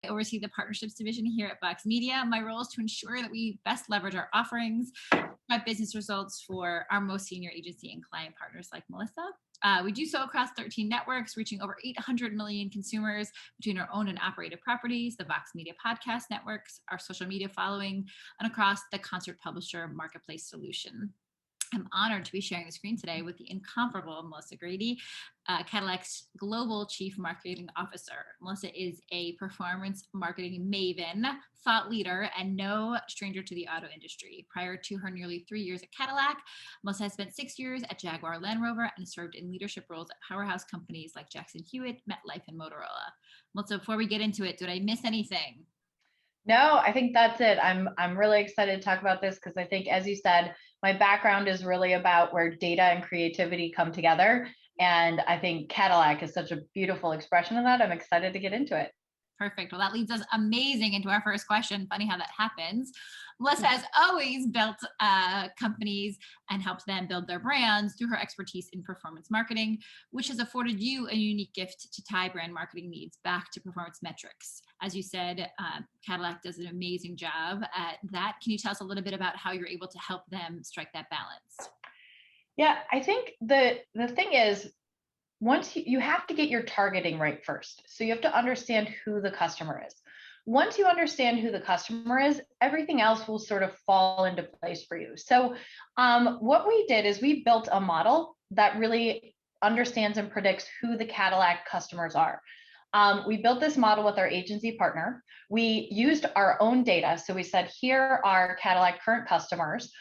I oversee the partnerships division here at Vox Media. My role is to ensure that we best leverage our offerings, drive business results for our most senior agency and client partners like Melissa. We do so across 13 networks, reaching over 800 million consumers between our owned and operated properties, the Vox Media podcast networks, our social media following, and across the concert publisher marketplace solution. I'm honored to be sharing the screen today with the incomparable Melissa Grady, Cadillac's Global Chief Marketing Officer. Melissa is a performance marketing maven, thought leader, and no stranger to the auto industry. Prior to her nearly 3 years at Cadillac, Melissa has spent 6 years at Jaguar Land Rover and served in leadership roles at powerhouse companies like Jackson Hewitt, MetLife, and Motorola. Melissa, before we get into it, did I miss anything? No, I think that's it. I'm really excited to talk about this because I think, as you said, my background is really about where data and creativity come together. And I think Cadillac is such a beautiful expression of that. I'm excited to get into it. Perfect. Well, that leads us amazing into our first question. Funny how that happens. Melissa has always built companies and helped them build their brands through her expertise in performance marketing, which has afforded you a unique gift to tie brand marketing needs back to performance metrics. As you said, Cadillac does an amazing job at that. Can you tell us a little bit about how you're able to help them strike that balance? Yeah, I think the thing is, once you have to get your targeting right first. So you have to understand who the customer is. Once you understand who the customer is, everything else will sort of fall into place for you. So what we did is we built a model that really understands and predicts who the Cadillac customers are. We built this model with our agency partner. We used our own data. So we said, here are Cadillac current customers.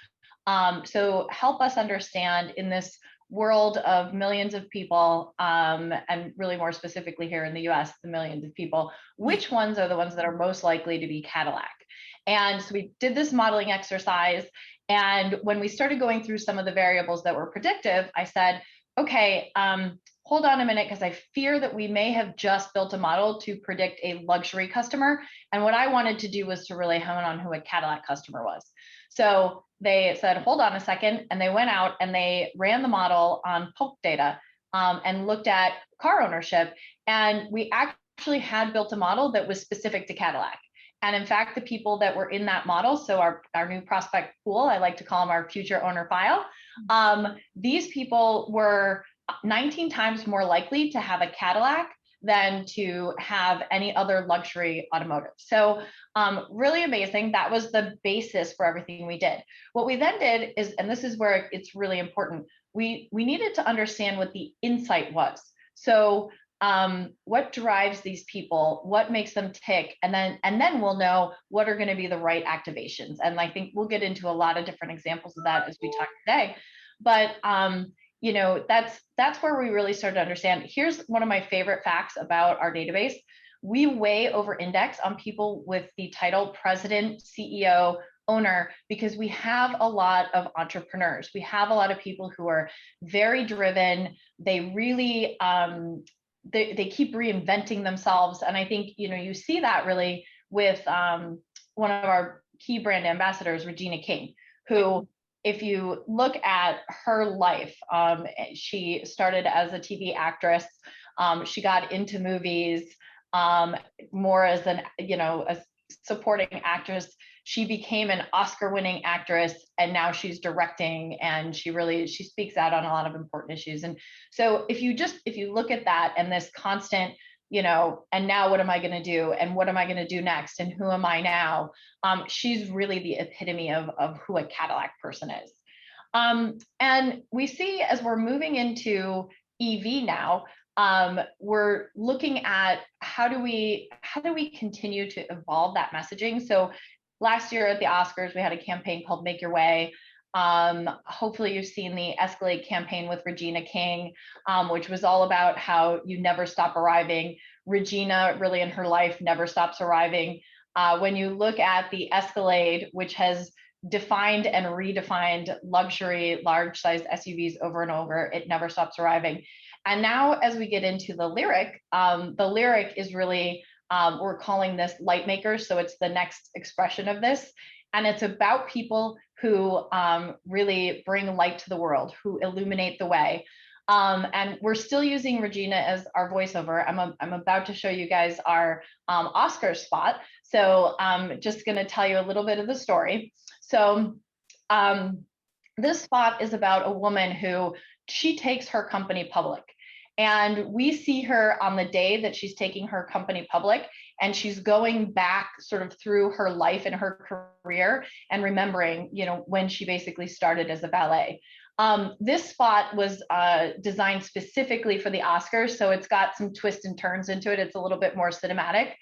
So help us understand in this world of millions of people, and really more specifically here in the US, the millions of people, which ones are the ones that are most likely to be Cadillac? And so we did this modeling exercise. And when we started going through some of the variables that were predictive, I said, okay, hold on a minute, because I fear that we may have just built a model to predict a luxury customer. And what I wanted to do was to really hone on who a Cadillac customer was. So they said, hold on a second. And they went out and they ran the model on Polk data and looked at car ownership. And we actually had built a model that was specific to Cadillac. And in fact, the people that were in that model, so our new prospect pool, I like to call them our future owner file, these people were 19 times more likely to have a Cadillac than to have any other luxury automotive. So really amazing. That was the basis for everything we did. What we then did is, and this is where it's really important, we needed to understand what the insight was. So what drives these people, what makes them tick, and then we'll know what are going to be the right activations. And I think we'll get into a lot of different examples of that as we talk today. But you know, that's where we really started to understand. Here's one of my favorite facts about our database. We way over index on people with the title president, CEO, owner, because we have a lot of entrepreneurs. We have a lot of people who are very driven. They really, they keep reinventing themselves. And I think, you know, you see that really with one of our key brand ambassadors, Regina King, who, if you look at her life, she started as a TV actress. She got into movies more as a supporting actress. She became an Oscar-winning actress, and now she's directing, and she speaks out on a lot of important issues. And so if you look at that and this constant, and now what am I going to do? And what am I going to do next? And who am I now? She's really the epitome of who a Cadillac person is. And we see, as we're moving into EV now, we're looking at how do we continue to evolve that messaging. So last year at the Oscars, we had a campaign called Make Your Way. Hopefully you've seen the Escalade campaign with Regina King, which was all about how you never stop arriving. Regina really in her life never stops arriving. When you look at the Escalade, which has defined and redefined luxury, large sized SUVs over and over, it never stops arriving. And now as we get into the lyric is really, we're calling this light makers. So it's the next expression of this. And it's about people who really bring light to the world, who illuminate the way. And we're still using Regina as our voiceover. I'm about to show you guys our Oscar spot. So I'm just going to tell you a little bit of the story. So this spot is about a woman who she takes her company public. And we see her on the day that she's taking her company public, and she's going back sort of through her life and her career and remembering, when she basically started as a valet. This spot was designed specifically for the Oscars, so it's got some twists and turns into it. It's a little bit more cinematic.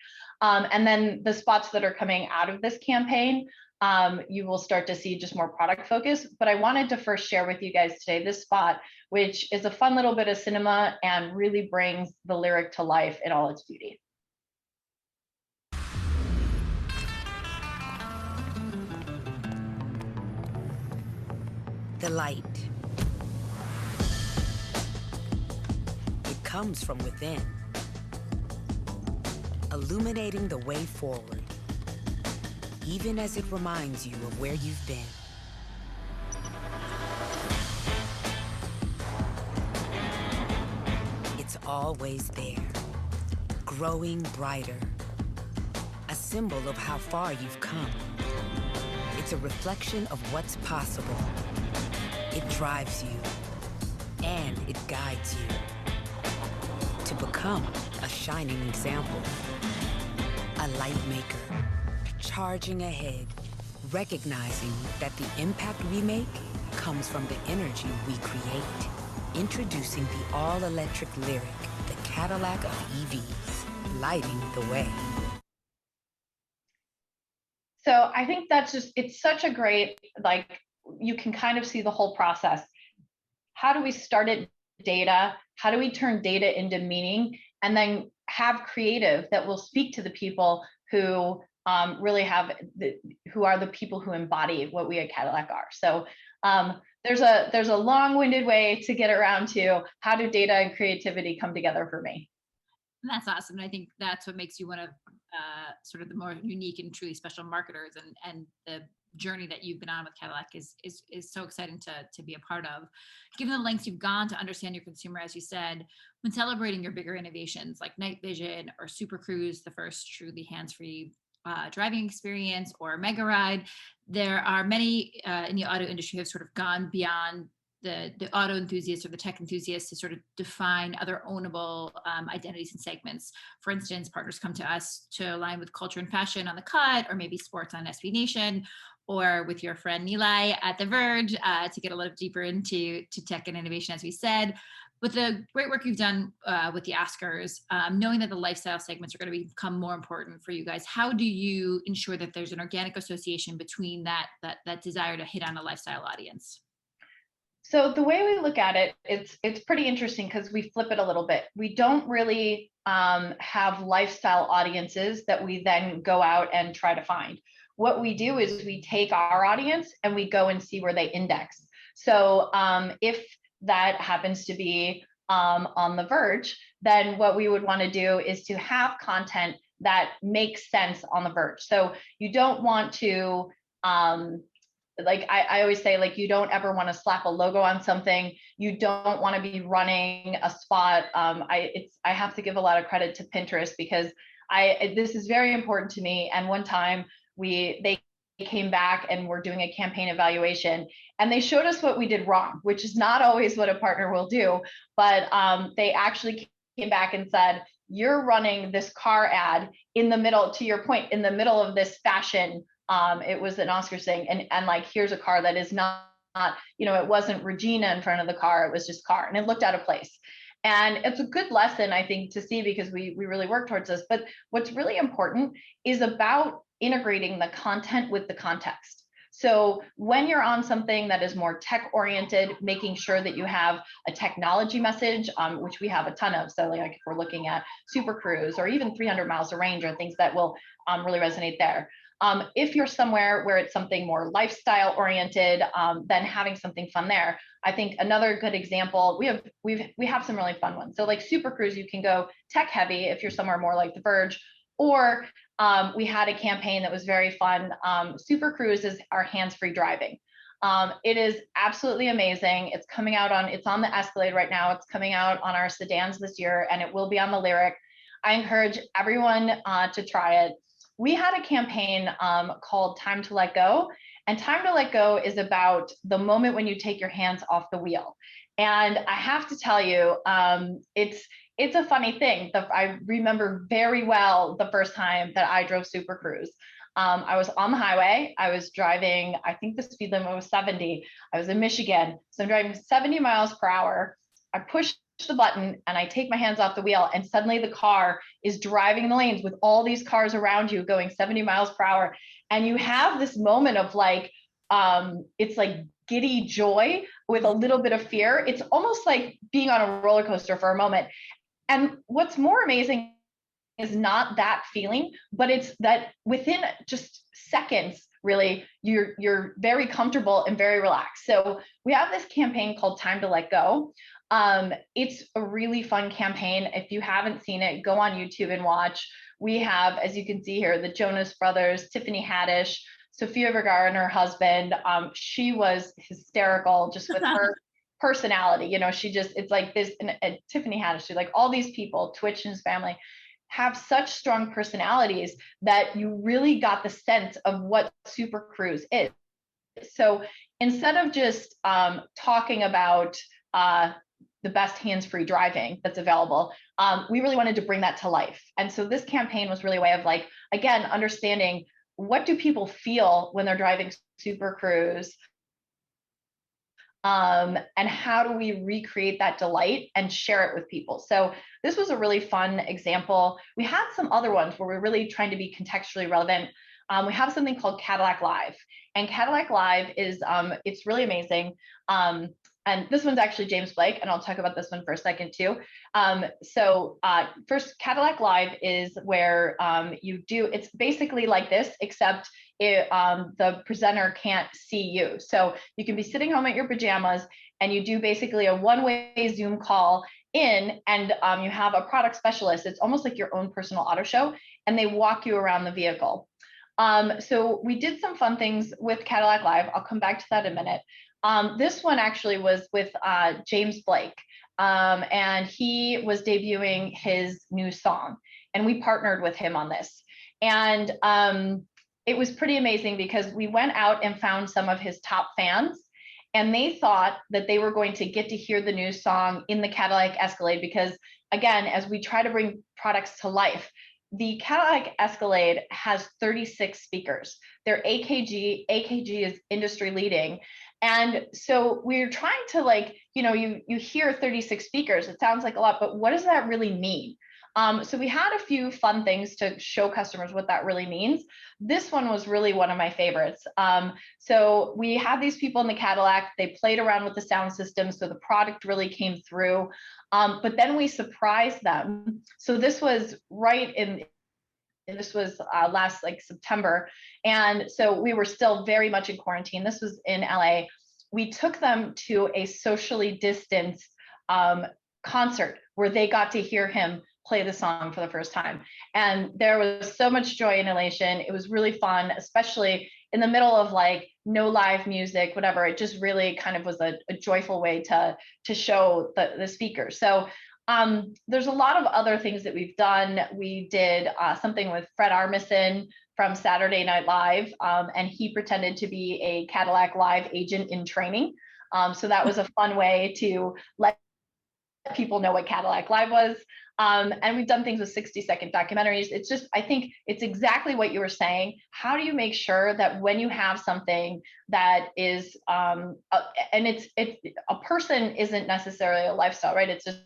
And then the spots that are coming out of this campaign, you will start to see just more product focus. But I wanted to first share with you guys today this spot, which is a fun little bit of cinema and really brings the lyric to life in all its beauty. The light. It comes from within, illuminating the way forward, even as it reminds you of where you've been. It's always there, growing brighter, a symbol of how far you've come. It's a reflection of what's possible. It drives you, and it guides you to become a shining example, a light maker, charging ahead, recognizing that the impact we make comes from the energy we create. Introducing the all-electric Lyric, the Cadillac of EVs, lighting the way. So I think that's it's such a great, you can kind of see the whole process. How do we start at data? How do we turn data into meaning? And then have creative that will speak to the people who really who are the people who embody what we at Cadillac are. So there's a long-winded way to get around to how do data and creativity come together for me. That's awesome. And I think that's what makes you one of sort of the more unique and truly special marketers, and the journey that you've been on with Cadillac is so exciting to be a part of. Given the lengths you've gone to understand your consumer, as you said, when celebrating your bigger innovations like night vision or Super Cruise, the first truly hands-free driving experience, or Mega Ride, there are many in the auto industry who have sort of gone beyond the auto enthusiasts or the tech enthusiasts to sort of define other ownable identities and segments. For instance, partners come to us to align with culture and fashion on The Cut, or maybe sports on SB Nation, or with your friend Nilay at The Verge to get a little deeper into tech and innovation, as we said. With the great work you've done with the Oscars, knowing that the lifestyle segments are going to become more important for you guys, how do you ensure that there's an organic association between that desire to hit on a lifestyle audience? So the way we look at it, it's pretty interesting because we flip it a little bit. We don't really have lifestyle audiences that we then go out and try to find. What we do is we take our audience and we go and see where they index. So if that happens to be on The Verge, then what we would want to do is to have content that makes sense on The Verge. So you don't want to I always say, you don't ever want to slap a logo on something. You don't want to be running a spot. I have to give a lot of credit to Pinterest because this is very important to me. And one time they came back and were doing a campaign evaluation, and they showed us what we did wrong, which is not always what a partner will do. But they actually came back and said, you're running this car ad in the middle, to your point, in the middle of this fashion. It was an Oscar thing, and here's a car that is not, it wasn't Regina in front of the car, it was just car, and it looked out of place. And it's a good lesson, I think, to see, because we really work towards this. But what's really important is about integrating the content with the context. So when you're on something that is more tech oriented, making sure that you have a technology message, which we have a ton of. So if we're looking at Super Cruise or even 300 miles of range, or things that will really resonate there. If you're somewhere where it's something more lifestyle oriented, then having something fun there. I think another good example, we have some really fun ones. So Super Cruise, you can go tech heavy if you're somewhere more like The Verge, or we had a campaign that was very fun. Super Cruise is our hands-free driving. It is absolutely amazing. It's on the Escalade right now. It's coming out on our sedans this year, and it will be on the Lyric. I encourage everyone to try it. We had a campaign called Time to Let Go. And Time to Let Go is about the moment when you take your hands off the wheel. And I have to tell you, it's a funny thing. I remember very well the first time that I drove Super Cruise. I was on the highway. I was driving, I think the speed limit was 70. I was in Michigan. So I'm driving 70 miles per hour. I push the button and I take my hands off the wheel, and suddenly the car is driving the lanes with all these cars around you going 70 miles per hour. And you have this moment of like, it's like giddy joy with a little bit of fear. It's almost like being on a roller coaster for a moment. And what's more amazing is not that feeling, but it's that within just seconds, really, you're very comfortable and very relaxed. So we have this campaign called Time to Let Go. It's a really fun campaign. If you haven't seen it, go on YouTube and watch. We have, as you can see here, the Jonas Brothers, Tiffany Haddish, Sofia Vergara and her husband. She was hysterical just with her personality. You know, it's like this, and Tiffany Haddish, she's like all these people, Twitch and his family, have such strong personalities that you really got the sense of what Super Cruise is. So instead of just talking about the best hands-free driving that's available, we really wanted to bring that to life. And so this campaign was really a way of like, again, understanding what do people feel when they're driving Super Cruise, and how do we recreate that delight and share it with people. So this was a really fun example. We had some other ones where we're really trying to be contextually relevant. We have something called Cadillac Live, and Cadillac Live is, it's really amazing. And this one's actually James Blake, and I'll talk about this one for a second too. First, Cadillac Live is where it's basically like this, except the presenter can't see you. So you can be sitting home at your pajamas, and you do basically a one-way Zoom call in, and you have a product specialist. It's almost like your own personal auto show, and they walk you around the vehicle. So we did some fun things with Cadillac Live. I'll come back to that in a minute. This one actually was with James Blake, and he was debuting his new song, and we partnered with him on this. And it was pretty amazing because we went out and found some of his top fans, and they thought that they were going to get to hear the new song in the Cadillac Escalade because, again, as we try to bring products to life, the Cadillac Escalade has 36 speakers. They're AKG. AKG is industry leading. And so we're trying to, like, you hear 36 speakers, it sounds like a lot, but what does that really mean? So we had a few fun things to show customers what that really means. This one was really one of my favorites. So we had these people in the Cadillac, they played around with the sound system, so the product really came through. But then we surprised them. So this was last September. And so we were still very much in quarantine. This was in LA. We took them to a socially distanced concert where they got to hear him play the song for the first time. And there was so much joy and elation. It was really fun, especially in the middle of like no live music, whatever. It just really kind of was a joyful way to show the speakers. So there's a lot of other things that we've done. We did something with Fred Armisen from Saturday Night Live, and he pretended to be a Cadillac Live agent in training. So that was a fun way to let people know what Cadillac Live was. And we've done things with 60-second documentaries. It's just, I think it's exactly what you were saying. How do you make sure that when you have something that is, and it's a person isn't necessarily a lifestyle, right? It's just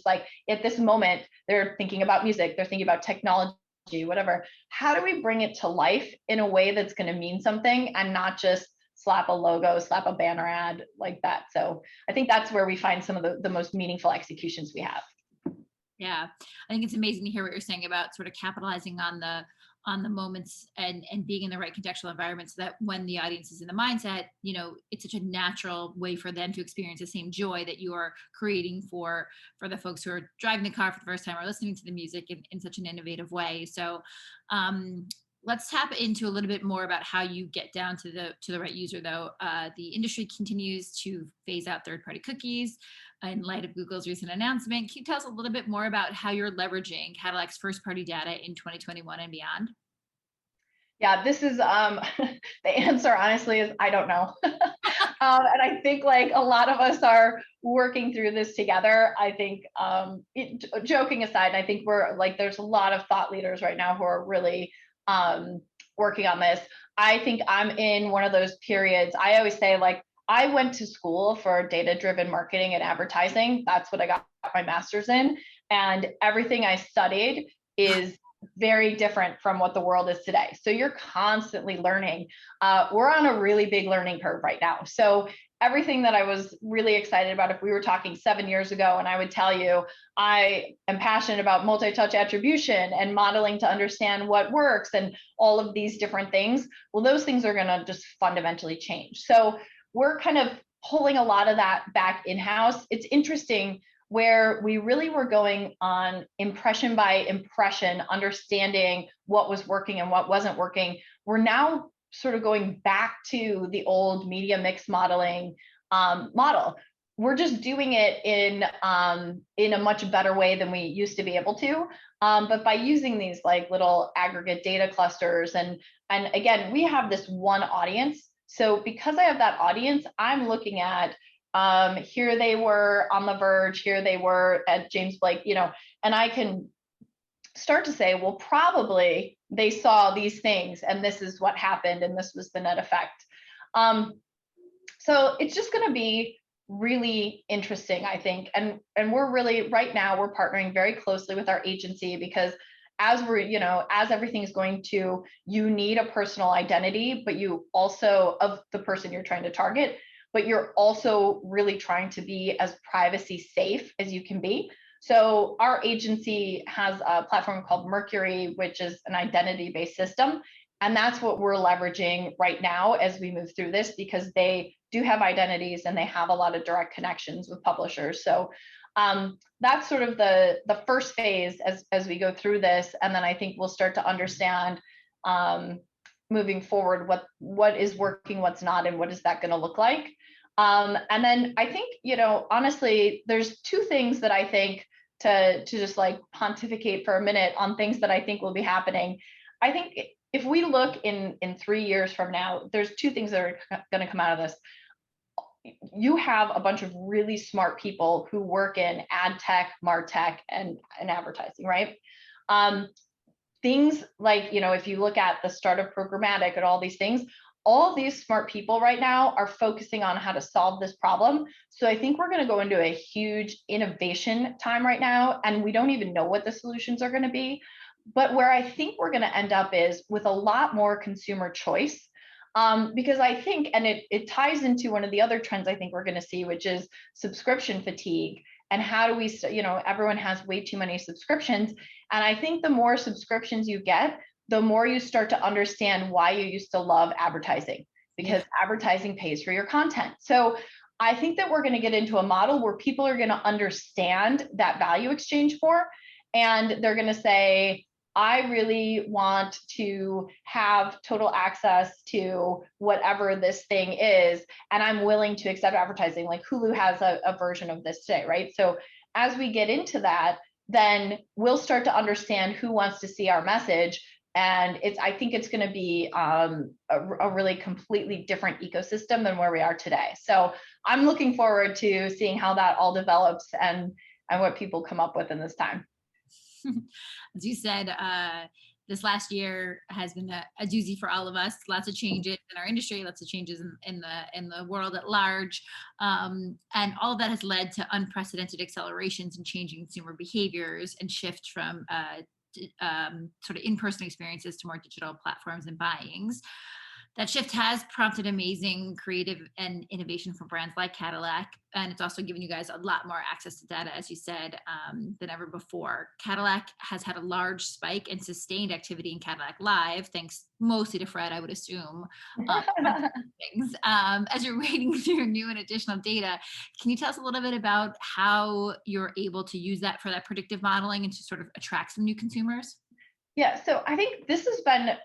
like at this moment, they're thinking about music, they're thinking about technology, whatever. How do we bring it to life in a way that's going to mean something and not just slap a logo, slap a banner ad like that? So I think that's where we find some of the most meaningful executions we have. Yeah, I think it's amazing to hear what you're saying about sort of capitalizing on the moments and being in the right contextual environment so that when the audience is in the mindset, it's such a natural way for them to experience the same joy that you are creating for the folks who are driving the car for the first time or listening to the music in such an innovative way. So Let's tap into a little bit more about how you get down to the right user, though. The industry continues to phase out third-party cookies in light of Google's recent announcement. Can you tell us a little bit more about how you're leveraging Cadillac's first-party data in 2021 and beyond? Yeah, this is the answer honestly is I don't know. And I think like a lot of us are working through this together. I think joking aside, I think we're like there's a lot of thought leaders right now who are really working on this. I think I'm in one of those periods. I always say like I went to school for data-driven marketing and advertising. That's what I got my master's in. And everything I studied is very different from what the world is today. So you're constantly learning. We're on a really big learning curve right now. So everything that I was really excited about, if we were talking 7 years ago, and I would tell you, I am passionate about multi-touch attribution and modeling to understand what works and all of these different things. Well, those things are going to just fundamentally change. So we're kind of pulling a lot of that back in-house. It's interesting where we really were going on impression by impression, understanding what was working and what wasn't working. We're now sort of going back to the old media mix modeling model. We're just doing it in a much better way than we used to be able to. But by using these like little aggregate data clusters, and again, we have this one audience. So because I have that audience, I'm looking at here they were on The Verge, here they were at James Blake, and I can start to say, well, probably they saw these things and this is what happened and this was the net effect. So it's just going to be really interesting, I think. And we're really, right now, we're partnering very closely with our agency because as we're, as everything's going to, you need a personal identity, but you also, of the person you're trying to target, but you're also really trying to be as privacy safe as you can be. So our agency has a platform called Mercury, which is an identity-based system. And that's what we're leveraging right now as we move through this, because they do have identities and they have a lot of direct connections with publishers. So that's sort of the first phase as we go through this. And then I think we'll start to understand moving forward what is working, what's not, and what is that going to look like. And then I think, honestly, there's two things that I think to just like pontificate for a minute on things that I think will be happening. I think if we look in 3 years from now, there's two things that are going to come out of this. You have a bunch of really smart people who work in ad tech, martech, and advertising, right? Things like, if you look at the start of programmatic and all these things, all these smart people right now are focusing on how to solve this problem. So I think we're going to go into a huge innovation time right now, and we don't even know what the solutions are going to be. But where I think we're going to end up is with a lot more consumer choice, because I think, and it ties into one of the other trends I think we're going to see, which is subscription fatigue. And how do we, everyone has way too many subscriptions. And I think the more subscriptions you get, the more you start to understand why you used to love advertising, because advertising pays for your content. So I think that we're going to get into a model where people are going to understand that value exchange for, and they're going to say, I really want to have total access to whatever this thing is, and I'm willing to accept advertising. Like Hulu has a version of this today, right? So as we get into that, then we'll start to understand who wants to see our message. And I think it's going to be a really completely different ecosystem than where we are today. So I'm looking forward to seeing how that all develops and what people come up with in this time. As you said, this last year has been a doozy for all of us. Lots of changes in our industry, lots of changes in the world at large, and all of that has led to unprecedented accelerations in changing consumer behaviors and shift from sort of in-person experiences to more digital platforms and buyings. That shift has prompted amazing creative and innovation from brands like Cadillac, and it's also given you guys a lot more access to data, as you said, than ever before. Cadillac has had a large spike in sustained activity in Cadillac Live, thanks mostly to Fred, I would assume. Things. As you're wading through new and additional data, can you tell us a little bit about how you're able to use that for that predictive modeling and to sort of attract some new consumers? Yeah, so I think this has been,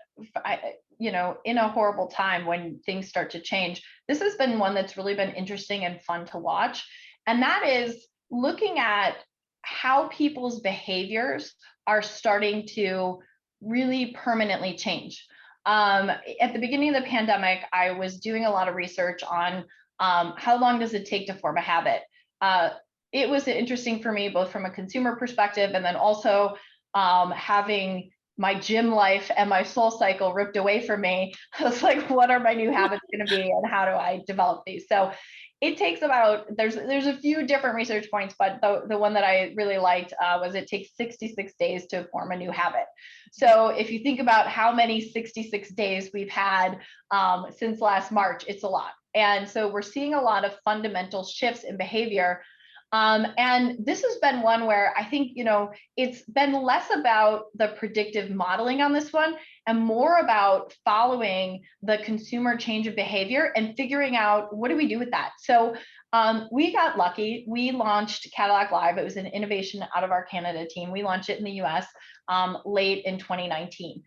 in a horrible time when things start to change, this has been one that's really been interesting and fun to watch. And that is looking at how people's behaviors are starting to really permanently change. At the beginning of the pandemic, I was doing a lot of research on how long does it take to form a habit. It was interesting for me, both from a consumer perspective and then also having my gym life and my soul cycle ripped away from me. I was like, what are my new habits going to be and how do I develop these? So it takes about, there's a few different research points, but the one that I really liked was it takes 66 days to form a new habit. So if you think about how many 66 days we've had since last March, it's a lot. And so we're seeing a lot of fundamental shifts in behavior. And this has been one where I think, it's been less about the predictive modeling on this one and more about following the consumer change of behavior and figuring out what do we do with that. So we got lucky. We launched Cadillac Live. It was an innovation out of our Canada team. We launched it in the US late in 2019.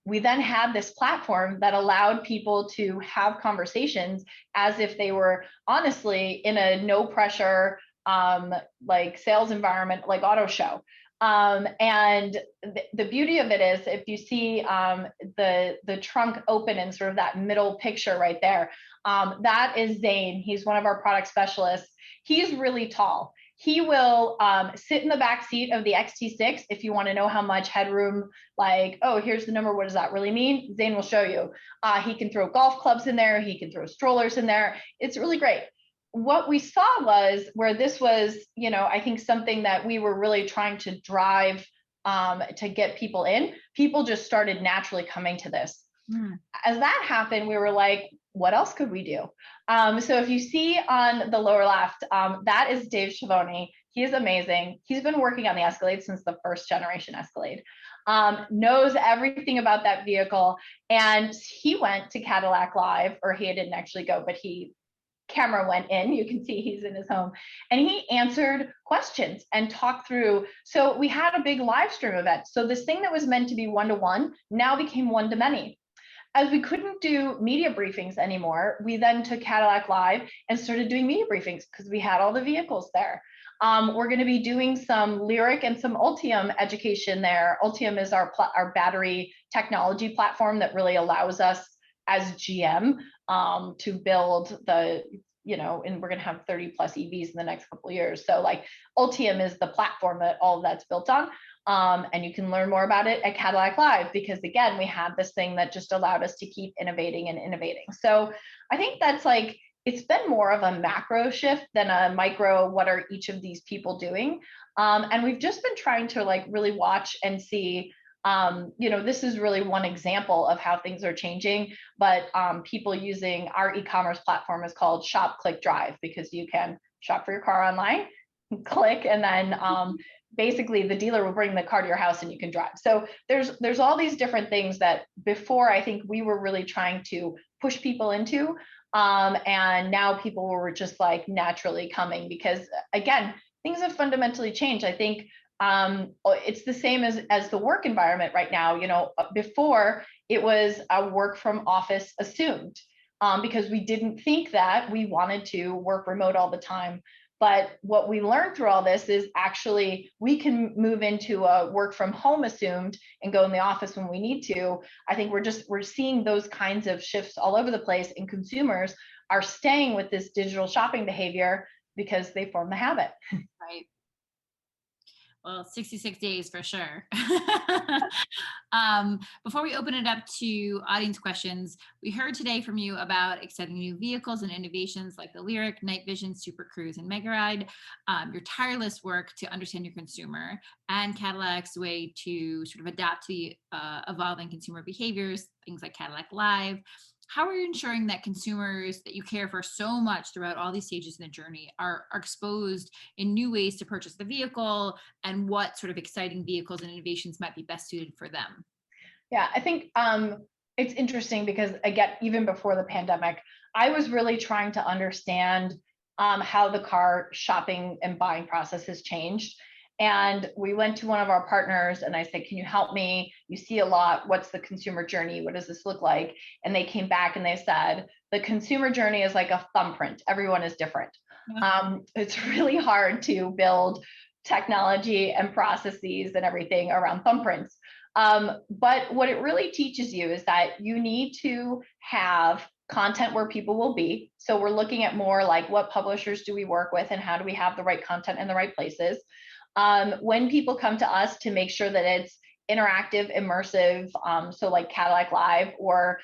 We then had this platform that allowed people to have conversations as if they were honestly in a no pressure like sales environment, like auto show. And the beauty of it is if you see the trunk open in sort of that middle picture right there, that is Zane. He's one of our product specialists. He's really tall. He will sit in the back seat of the XT6 if you want to know how much headroom, like, oh, here's the number. What does that really mean? Zane will show you. He can throw golf clubs in there. He can throw strollers in there. It's really great. What we saw was where this was, I think something that we were really trying to drive to get people in. People just started naturally coming to this. As that happened, we were like, what else could we do? So if you see on the lower left, that is Dave Schiavone. He is amazing. He's been working on the Escalade since the first generation Escalade, knows everything about that vehicle. And he went to Cadillac Live, or he didn't actually go, but camera went in. You can see he's in his home and he answered questions and talked through. So we had a big live stream event. So this thing that was meant to be one-to-one now became one-to-many. As we couldn't do media briefings anymore, we then took Cadillac Live and started doing media briefings because we had all the vehicles there. We're going to be doing some Lyric and some Ultium education there. Ultium is our battery technology platform that really allows us as GM to build and we're going to have 30 plus EVs in the next couple of years. So like Ultium is the platform that all of that's built on. And you can learn more about it at Cadillac Live, because again, we had this thing that just allowed us to keep innovating and innovating. So I think that's like, it's been more of a macro shift than a micro, what are each of these people doing? And we've just been trying to like really watch and see, this is really one example of how things are changing, but people using our e-commerce platform is called Shop, Click, Drive, because you can shop for your car online, click, and then basically the dealer will bring the car to your house and you can drive. So there's all these different things that before I think we were really trying to push people into, and now people were just like naturally coming because again, things have fundamentally changed. I think it's the same as the work environment right now. Before it was a work from office assumed because we didn't think that we wanted to work remote all the time. But what we learned through all this is actually we can move into a work from home assumed and go in the office when we need to. I think we're seeing those kinds of shifts all over the place, and consumers are staying with this digital shopping behavior because they form the habit. Right. Well, 66 days for sure. Before we open it up to audience questions, we heard today from you about exciting new vehicles and innovations like the Lyric, Night Vision, Super Cruise, and Mega Ride, your tireless work to understand your consumer, and Cadillac's way to sort of adapt to the evolving consumer behaviors, things like Cadillac Live. How are you ensuring that consumers that you care for so much throughout all these stages in the journey are exposed in new ways to purchase the vehicle, and what sort of exciting vehicles and innovations might be best suited for them? Yeah, I think it's interesting because again, even before the pandemic, I was really trying to understand how the car shopping and buying process has changed. And we went to one of our partners and I said, can you help me? You see a lot. What's the consumer journey? What does this look like? And they came back and they said, the consumer journey is like a thumbprint. Everyone is different. It's really hard to build technology and processes and everything around thumbprints. But what it really teaches you is that you need to have content where people will be. So we're looking at more like what publishers do we work with and how do we have the right content in the right places. When people come to us, to make sure that it's interactive, immersive, so like Cadillac Live, or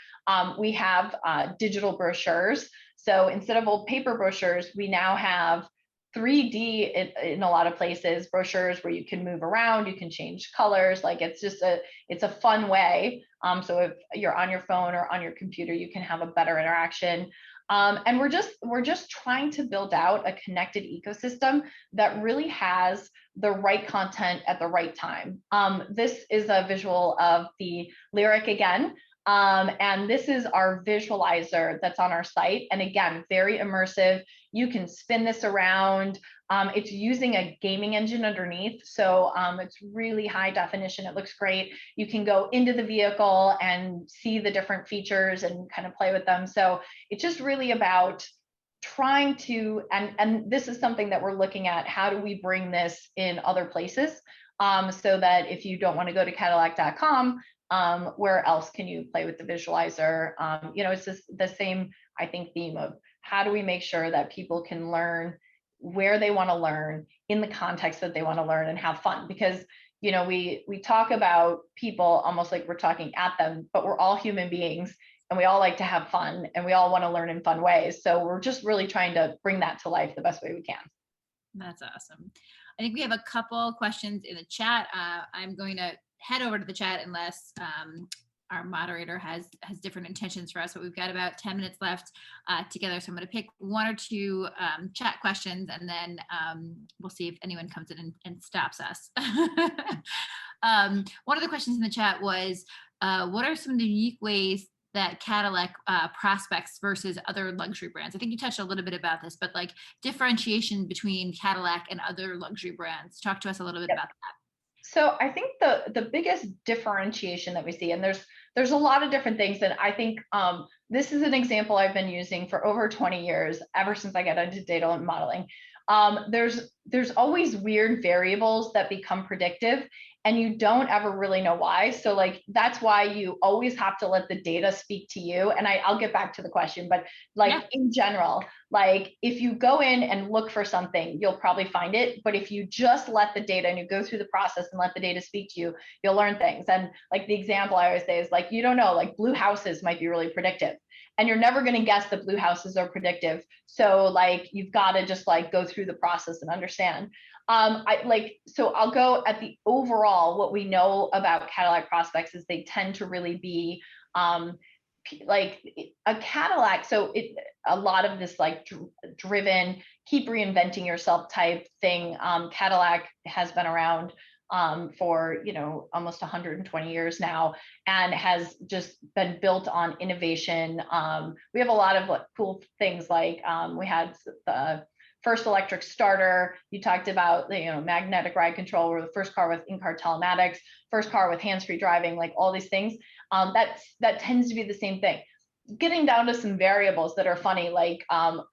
we have digital brochures. So instead of old paper brochures, we now have 3D in a lot of places, brochures where you can move around, you can change colors. Like it's a fun way. So if you're on your phone or on your computer, you can have a better interaction. And we're just trying to build out a connected ecosystem that really has the right content at the right time. This is a visual of the lyric again. And this is our visualizer that's on our site. And again, very immersive. You can spin this around. It's using a gaming engine underneath. So it's really high definition. It looks great. You can go into the vehicle and see the different features and kind of play with them. So it's just really about trying to, and this is something that we're looking at, how do we bring this in other places, so that if you don't want to go to Cadillac.com, where else can you play with the visualizer? It's just the same, I think, theme of how do we make sure that people can learn where they want to learn in the context that they want to learn and have fun. Because we talk about people almost like we're talking at them, but we're all human beings and we all like to have fun and we all want to learn in fun ways. So we're just really trying to bring that to life the best way we can. That's awesome. I think we have a couple questions in the chat. I'm going to head over to the chat unless our moderator has different intentions for us, but we've got about 10 minutes left together. So I'm going to pick one or two chat questions, and then we'll see if anyone comes in and stops us. One of the questions in the chat was, what are some of the unique ways that Cadillac prospects versus other luxury brands? I think you touched a little bit about this, but like differentiation between Cadillac and other luxury brands. Talk to us a little bit about that. So I think the biggest differentiation that we see, and there's a lot of different things, and I think this is an example I've been using for over 20 years, ever since I got into data and modeling. There's always weird variables that become predictive, and you don't ever really know why. So like, that's why you always have to let the data speak to you. And I'll get back to the question, but like in general, like if you go in and look for something, you'll probably find it. But if you just let the data and you go through the process and let the data speak to you, you'll learn things. And like the example I always say is like, you don't know, like blue houses might be really predictive. And you're never going to guess that blue houses are predictive. So like, you've got to just like go through the process and understand. So I'll go at the overall, what we know about Cadillac prospects is they tend to really be like a Cadillac. So a lot of this like driven, keep reinventing yourself type thing. Cadillac has been around for almost 120 years now, and has just been built on innovation. We have a lot of cool things, like we had the first electric starter. You talked about magnetic ride control. We're the first car with in-car telematics, first car with hands-free driving, like all these things. That tends to be the same thing. Getting down to some variables that are funny, like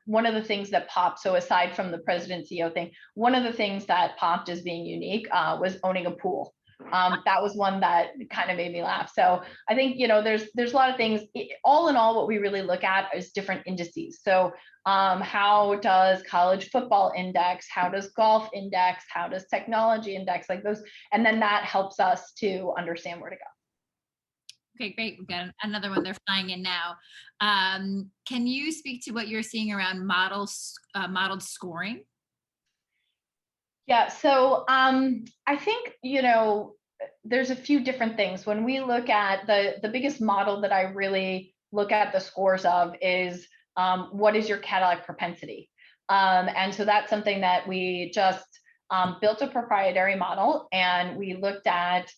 one of the things that popped, so aside from the president CEO thing, one of the things that popped as being unique was owning a pool. That was one that kind of made me laugh. So I think, there's a lot of things. All in all, what we really look at is different indices. So how does college football index? How does golf index? How does technology index? Like those, and then that helps us to understand where to go. Okay, great. We've got another one. They're flying in now. Can you speak to what you're seeing around modeled scoring? Yeah, so I think, there's a few different things. When we look at the biggest model that I really look at the scores of is what is your Cadillac propensity? And so that's something that we just built a proprietary model, and we looked at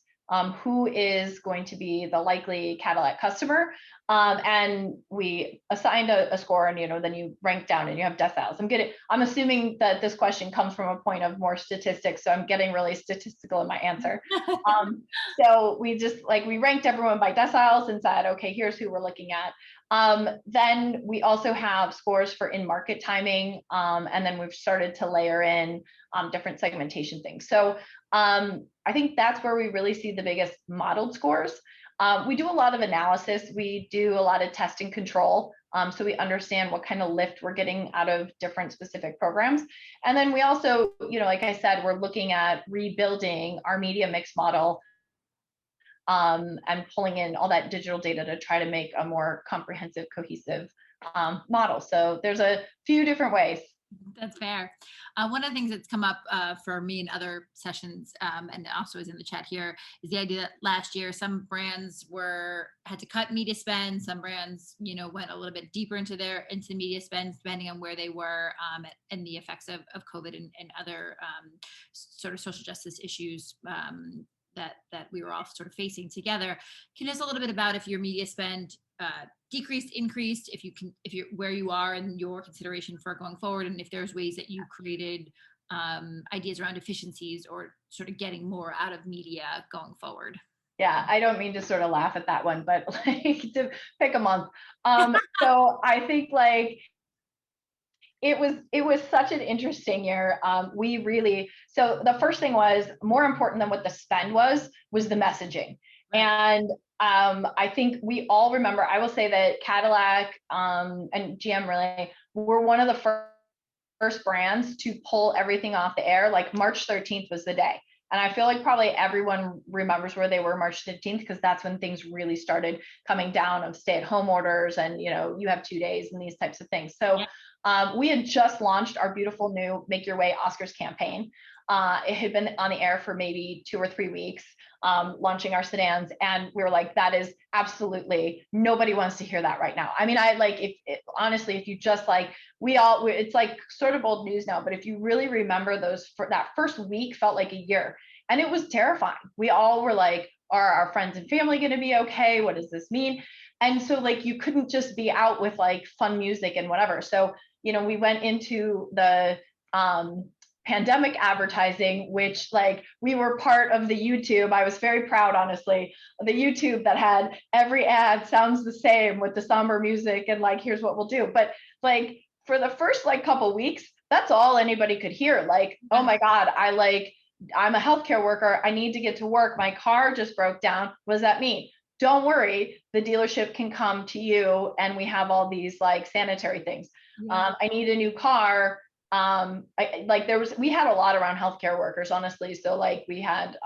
who is going to be the likely Cadillac customer. And we assigned a score, and then you rank down and you have deciles. I'm assuming that this question comes from a point of more statistics, so I'm getting really statistical in my answer. So we ranked everyone by deciles and said, okay, here's who we're looking at. Then we also have scores for in-market timing, and then we've started to layer in different segmentation things. So I think that's where we really see the biggest modeled scores. We do a lot of analysis. We do a lot of test and control. So we understand what kind of lift we're getting out of different specific programs. And then we also, like I said, we're looking at rebuilding our media mix model and pulling in all that digital data to try to make a more comprehensive, cohesive model. So there's a few different ways. That's fair. One of the things that's come up for me in other sessions, and also is in the chat here, is the idea that last year some brands had to cut media spend. Some brands, went a little bit deeper into media spend, depending on where they were and the effects of COVID and other sort of social justice issues that we were all sort of facing together. Can you tell us a little bit about if your media spend decreased, increased, if you're where you are in your consideration for going forward, and if there's ways that you created ideas around efficiencies or sort of getting more out of media going forward? Yeah, I don't mean to sort of laugh at that one, but to pick a month. So I think it was such an interesting year. So the first thing was more important than what the spend was the messaging. And I think we all remember, I will say that Cadillac and GM really were one of the first brands to pull everything off the air. Like March 13th was the day. And I feel like probably everyone remembers where they were March 15th, because that's when things really started coming down of stay-at-home orders and, you have 2 days and these types of things. So we had just launched our beautiful new Make Your Way Oscars campaign. It had been on the air for maybe 2 or 3 weeks, launching our sedans. And we were like, that is absolutely, nobody wants to hear that right now. I mean, honestly, if you just it's like sort of old news now, but if you really remember that first week felt like a year, and it was terrifying. We all were like, are our friends and family going to be okay? What does this mean? And so you couldn't just be out with fun music and whatever. So, we went into the pandemic advertising, which we were part of the YouTube. I was very proud, honestly, of the YouTube that had every ad sounds the same with the somber music and here's what we'll do. But for the first couple weeks, that's all anybody could hear. Oh my God, I'm a healthcare worker. I need to get to work. My car just broke down. What does that mean? Don't worry, the dealership can come to you, and we have all these sanitary things. Yeah. I need a new car. We had a lot around healthcare workers, honestly. So we had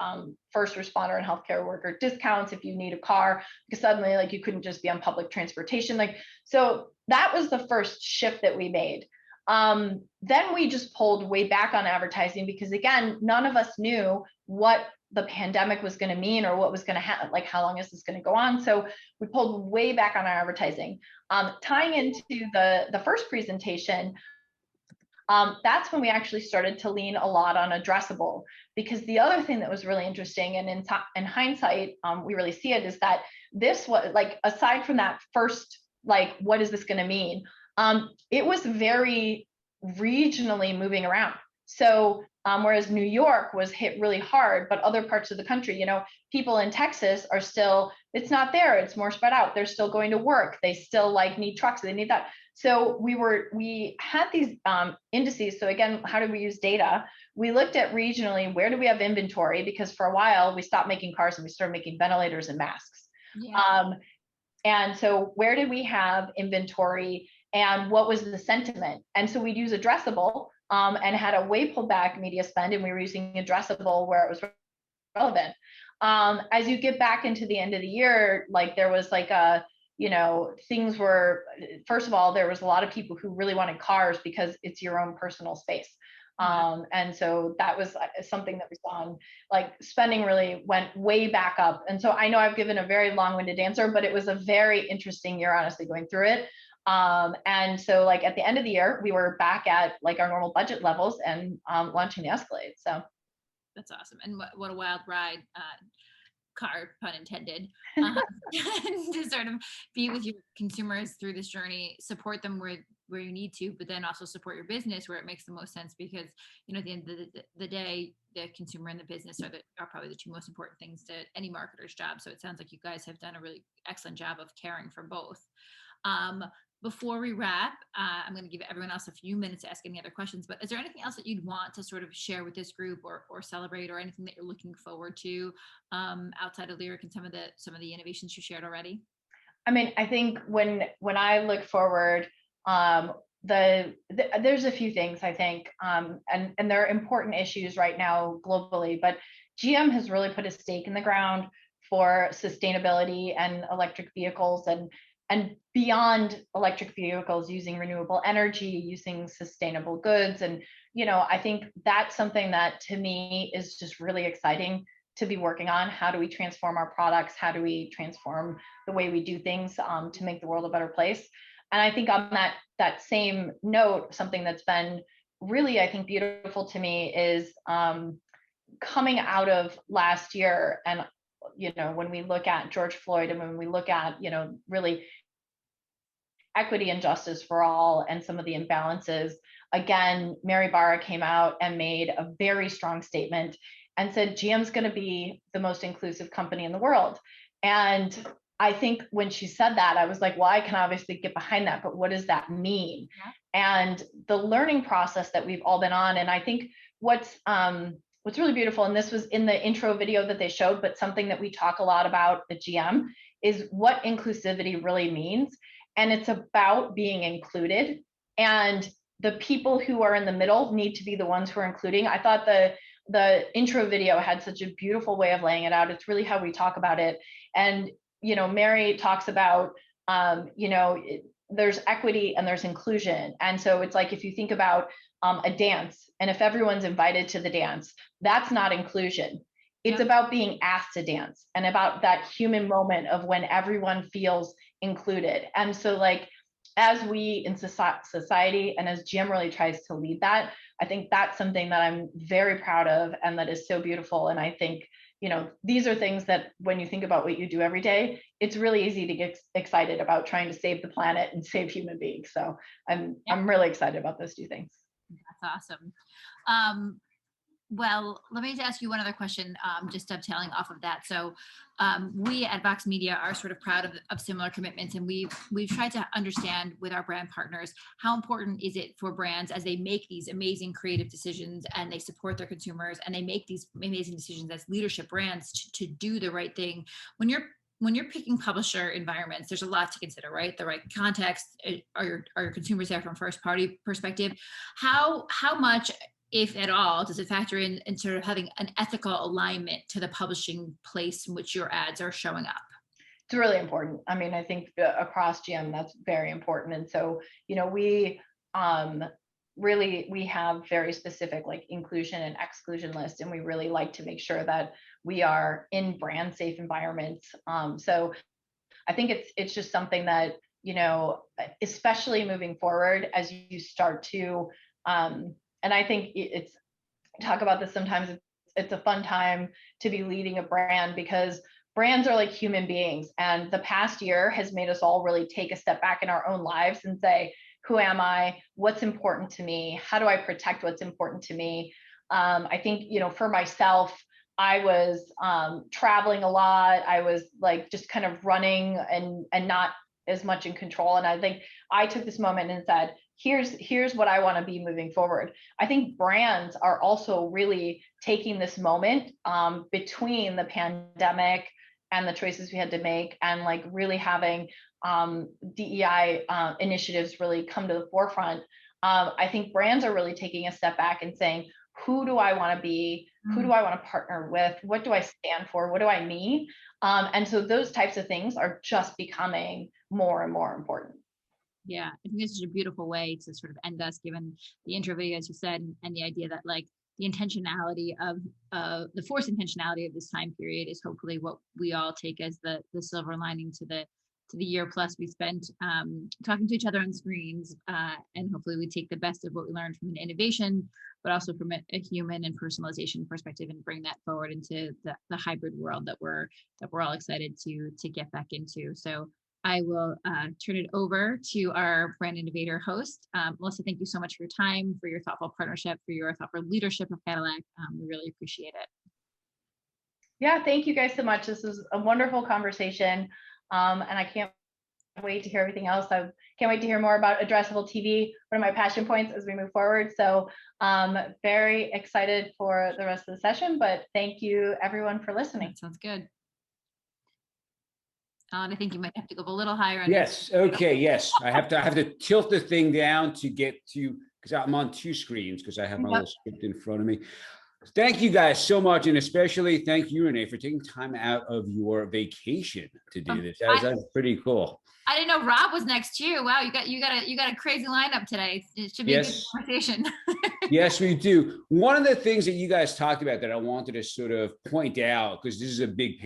first responder and healthcare worker discounts if you need a car, because suddenly you couldn't just be on public transportation. So that was the first shift that we made. Then we just pulled way back on advertising, because again, none of us knew what the pandemic was going to mean or what was going to happen, how long is this going to go on. So we pulled way back on our advertising. Tying into the first presentation, that's when we actually started to lean a lot on addressable, because the other thing that was really interesting, and in hindsight, we really see it, is that this was aside from that first, what is this going to mean? It was very regionally moving around. So whereas New York was hit really hard, but other parts of the country, people in Texas are still, it's not there. It's more spread out. They're still going to work. They still need trucks. They need that. So we had these indices. So again, how do we use data? We looked at regionally, where do we have inventory? Because for a while we stopped making cars and we started making ventilators and masks. Yeah. And so where did we have inventory and what was the sentiment? And so we'd use addressable and had a way pulled back media spend, and we were using addressable where it was relevant. As you get back into the end of the year, there was things were, first of all, there was a lot of people who really wanted cars because it's your own personal space. And so that was something that we saw on, spending really went way back up. And so I know I've given a very long-winded answer, but it was a very interesting year, honestly, going through it. And so at the end of the year, we were back at our normal budget levels and launching the Escalade. So that's awesome. And what a wild ride car, pun intended, to sort of be with your consumers through this journey, support them where you need to, but then also support your business where it makes the most sense, because at the end of the day, the consumer and the business are probably the two most important things to any marketer's job. So it sounds like you guys have done a really excellent job of caring for both. Before we wrap, I'm going to give everyone else a few minutes to ask any other questions, but is there anything else that you'd want to sort of share with this group or celebrate, or anything that you're looking forward to outside of Lyric and some of the innovations you shared already? I mean, I think when I look forward, there's a few things I think, and there are important issues right now globally, but GM has really put a stake in the ground for sustainability and electric vehicles, and beyond electric vehicles, using renewable energy, using sustainable goods. And, I think that's something that to me is just really exciting to be working on. How do we transform our products? How do we transform the way we do things to make the world a better place? And I think on that same note, something that's been really, I think, beautiful to me is coming out of last year, and when we look at George Floyd, and when we look at really equity and justice for all, and some of the imbalances, again, Mary Barra came out and made a very strong statement and said GM's going to be the most inclusive company in the world. And I think when she said that, I was like, well, I can obviously get behind that, but what does that mean? Yeah. And the learning process that we've all been on, and I think what's really beautiful, and this was in the intro video that they showed, but something that we talk a lot about at GM is what inclusivity really means. And it's about being included, and the people who are in the middle need to be the ones who are including. I thought the intro video had such a beautiful way of laying it out. It's really how we talk about it. And Mary talks about, there's equity and there's inclusion. And so it's like, if you think about a dance, and if everyone's invited to the dance, that's not inclusion. It's about being asked to dance, and about that human moment of when everyone feels included. And so, like, as we in society, and as GM really tries to lead that, I think that's something that I'm very proud of, and that is so beautiful. And I think, these are things that when you think about what you do every day, it's really easy to get excited about trying to save the planet and save human beings. So I'm really excited about those two things. That's awesome. Well, let me ask you one other question, just dovetailing off of that. So we at Vox Media are sort of proud of similar commitments, and we've tried to understand with our brand partners, how important is it for brands as they make these amazing creative decisions, and they support their consumers, and they make these amazing decisions as leadership brands to do the right thing. When you're picking publisher environments, there's a lot to consider, right? The right context, are your consumers there from a first party perspective? How much, if at all, does it factor in sort of having an ethical alignment to the publishing place in which your ads are showing up? It's really important. I mean, I think across GM, that's very important. And so, we have very specific like inclusion and exclusion lists, and we really like to make sure that we are in brand safe environments. So I think it's just something that, especially moving forward, as you start to, and I think it's talk about this sometimes, it's a fun time to be leading a brand, because brands are like human beings. And the past year has made us all really take a step back in our own lives and say, who am I? What's important to me? How do I protect what's important to me? I think, for myself, I was traveling a lot. I was like just kind of running and not as much in control. And I think I took this moment and said, here's what I want to be moving forward. I think brands are also really taking this moment between the pandemic and the choices we had to make, and like really having DEI initiatives really come to the forefront. I think brands are really taking a step back and saying, who do I want to be? Who do I want to partner with? What do I stand for? What do I mean? And so those types of things are just becoming more and more important. Yeah, I think this is a beautiful way to sort of end us, given the intro video, as you said, and the idea that like the intentionality of the forced intentionality of this time period is hopefully what we all take as the silver lining to to the year plus we spent talking to each other on screens. And hopefully we take the best of what we learned from an innovation, but also from a human and personalization perspective, and bring that forward into the hybrid world that we're all excited to get back into. So I will turn it over to our brand innovator host. Melissa, thank you so much for your time, for your thoughtful partnership, for your thoughtful leadership of Cadillac. We really appreciate it. Yeah, thank you guys so much. This was a wonderful conversation. And I can't wait to hear everything else. I can't wait to hear more about addressable TV, one of my passion points as we move forward. So very excited for the rest of the session, but thank you everyone for listening. That sounds good. I think you might have to go a little higher on Yes. Okay. Yes. I have to tilt the thing down to get to, because I'm on two screens because I have my little script in front of me. Thank you guys so much, and especially thank you, Renee, for taking time out of your vacation to do this. That's pretty cool. I didn't know Rob was next too. Wow, you got a crazy lineup today. It should be a good conversation. Yes, we do. One of the things that you guys talked about that I wanted to sort of point out, because this is a big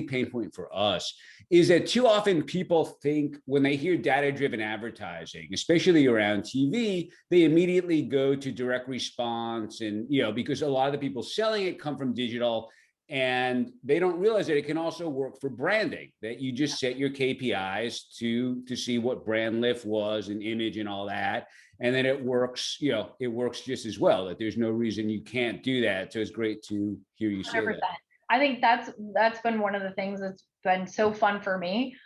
pain point for us, is that too often people think when they hear data-driven advertising, especially around TV, they immediately go to direct response, and because a lot of the people selling it come from digital. And they don't realize that it can also work for branding, that you just set your KPIs to see what brand lift was and image and all that. And then it works, it works just as well, that there's no reason you can't do that. So it's great to hear you say 100%. That. I think that's been one of the things that's been so fun for me.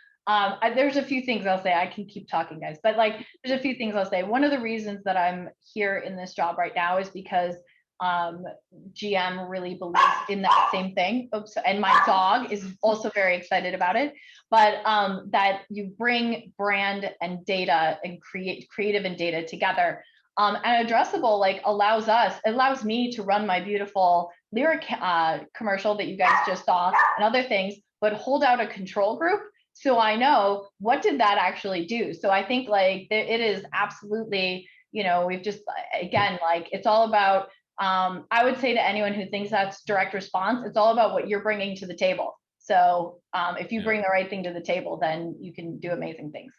There's a few things I'll say. I can keep talking, guys, but there's a few things I'll say. One of the reasons that I'm here in this job right now is because GM really believes in that same thing. Oops, and my dog is also very excited about it. But that you bring brand and data and creative and data together. And addressable allows me to run my beautiful lyric commercial that you guys just saw and other things, but hold out a control group so I know what did that actually do. So I think it is absolutely, we've just again it's all about. I would say to anyone who thinks that's direct response, it's all about what you're bringing to the table. So if you bring the right thing to the table, then you can do amazing things.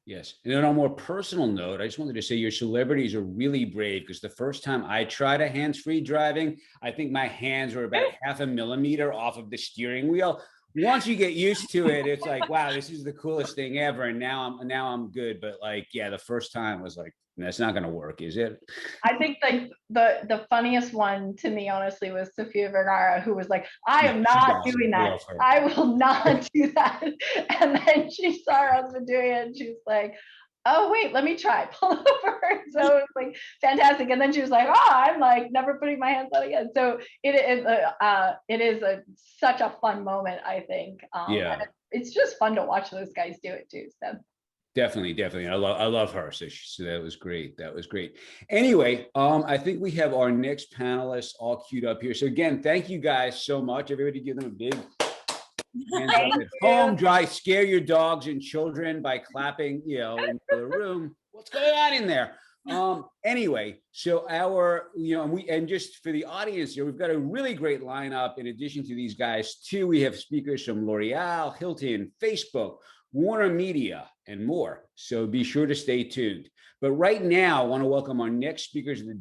Yes. And then on a more personal note, I just wanted to say your celebrities are really brave, because the first time I tried a hands-free driving, I think my hands were about 0.5 millimeter off of the steering wheel. Once you get used to it, it's like, wow, this is the coolest thing ever. And now I'm good. But the first time was that's not going to work, is it? I think the funniest one to me, honestly, was Sofia Vergara, who was like, I am not doing that. I will not do that. And then she saw her husband doing it, and she was like, oh, wait, let me try. Pull over. So it was fantastic. And then she was like, oh, I'm never putting my hands on again. So it is such a fun moment, I think. And it's just fun to watch those guys do it too. So. Definitely. I love her. So that was great. Anyway, I think we have our next panelists all queued up here. So again, thank you guys so much. Everybody give them a big hands up at home. Scare your dogs and children by clapping, into the room. What's going on in there? Anyway, so and just for the audience here, we've got a really great lineup. In addition to these guys too, we have speakers from L'Oreal, Hilton, Facebook, Warner Media, and more. So be sure to stay tuned. But right now, I want to welcome our next speakers of the